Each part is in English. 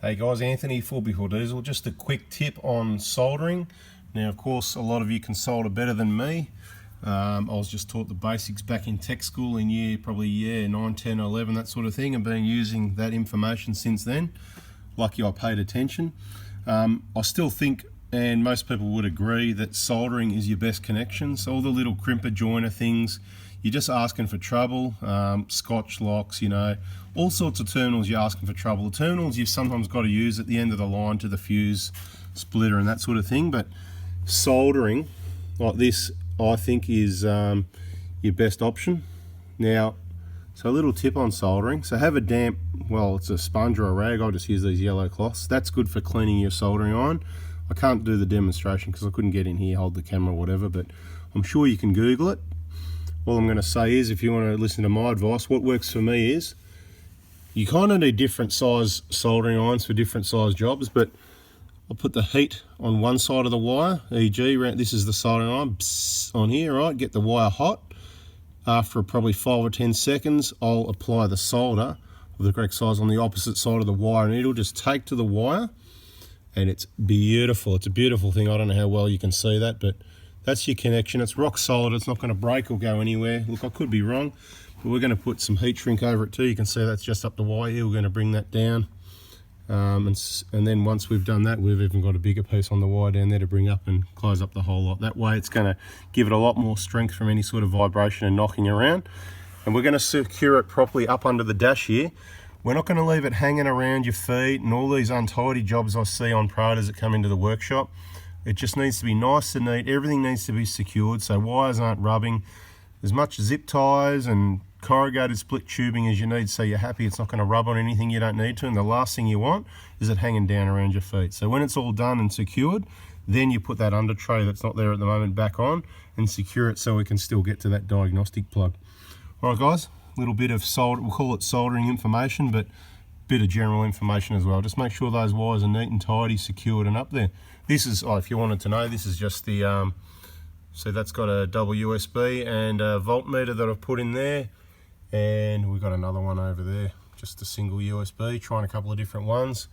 Hey guys, Anthony, 4x4 Diesel. Just a quick tip on soldering. Now, of course, a lot of you can solder better than me. I was just taught the basics back in tech school in probably year 9, 10, 11, that sort of thing, and been using that information since then. Lucky I paid attention. I still think, and most people would agree, that soldering is your best connection. So all the little crimper joiner things, you're just asking for trouble. Scotch locks, you know, all sorts of terminals you're asking for trouble. The terminals you've sometimes got to use at the end of the line to the fuse splitter and that sort of thing, but soldering like this I think is your best option. Now, so a little tip on soldering. So have a damp, well, it's a sponge or a rag. I'll just use these yellow cloths. That's good for cleaning your soldering iron. I can't do the demonstration because I couldn't get in here, hold the camera or whatever, but I'm sure you can Google it. All I'm going to say is, if you want to listen to my advice, what works for me is you kind of need different size soldering irons for different size jobs, but I'll put the heat on one side of the wire, e.g. this is the soldering iron, on here, right? Get the wire hot. After probably 5 or 10 seconds, I'll apply the solder of the correct size on the opposite side of the wire, and it'll just take to the wire, and it's beautiful. It's a beautiful thing. I don't know how well you can see that, but that's your connection. It's rock solid. It's not going to break or go anywhere. Look, I could be wrong, but we're going to put some heat shrink over it too. You can see that's just up the wire here. We're going to bring that down. And then once we've done that, we've even got a bigger piece on the wire down there to bring up and close up the whole lot. That way it's going to give it a lot more strength from any sort of vibration and knocking around. And we're going to secure it properly up under the dash here. We're not going to leave it hanging around your feet and all these untidy jobs I see on Pradas that come into the workshop. It just needs to be nice and neat. Everything needs to be secured so wires aren't rubbing. As much zip ties and corrugated split tubing as you need, so you're happy it's not going to rub on anything you don't need to. And the last thing you want is it hanging down around your feet. So when it's all done and secured, then you put that under tray that's not there at the moment back on and secure it so we can still get to that diagnostic plug. All right guys, a little bit of solder, we'll call it soldering information, but bit of general information as well. Just make sure those wires are neat and tidy, secured and up there. This is, oh, if you wanted to know, this is just the, so that's got a double USB and a voltmeter that I've put in there. And we've got another one over there, just a single USB, trying a couple of different ones.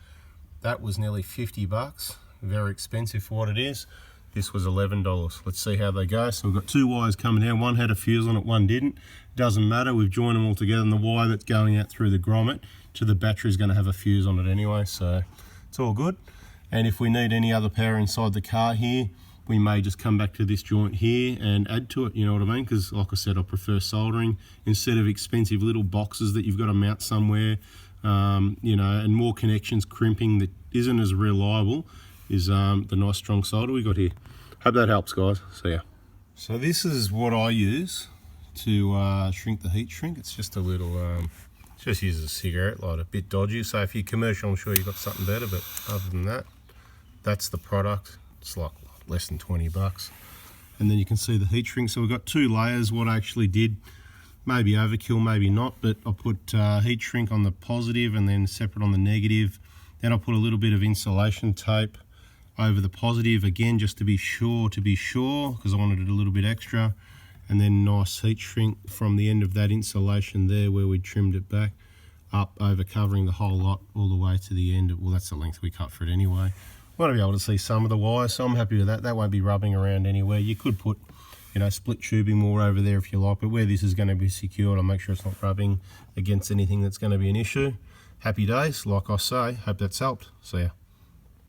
That was nearly 50 bucks, very expensive for what it is. This was $11. Let's see how they go. So we've got two wires coming down, one had a fuse on it, one didn't. Doesn't matter, we've joined them all together, and the wire that's going out through the grommet to the battery is going to have a fuse on it anyway, so it's all good. And if we need any other power inside the car here, we may just come back to this joint here and add to it, you know what I mean? Because like I said, I prefer soldering instead of expensive little boxes that you've got to mount somewhere, you know, and more connections, crimping that isn't as reliable is the nice strong solder we got here. Hope that helps, guys. See ya. So this is what I use to shrink the heat shrink. It's just a little, just uses a cigarette lighter, a bit dodgy. So if you're commercial, I'm sure you've got something better, but other than that, that's the product. It's like less than 20 bucks. And then you can see the heat shrink. So we've got two layers. What I actually did, maybe overkill, maybe not, but I put heat shrink on the positive and then separate on the negative. Then I put a little bit of insulation tape over the positive, again, just to be sure, because I wanted it a little bit extra. And then nice heat shrink from the end of that insulation there where we trimmed it back up, over covering the whole lot all the way to the end. Well, that's the length we cut for it anyway. I want to be able to see some of the wires, so I'm happy with that. That won't be rubbing around anywhere. You could put, you know, split tubing more over there if you like, but where this is going to be secured, I'll make sure it's not rubbing against anything that's going to be an issue. Happy days, like I say. Hope that's helped. See ya.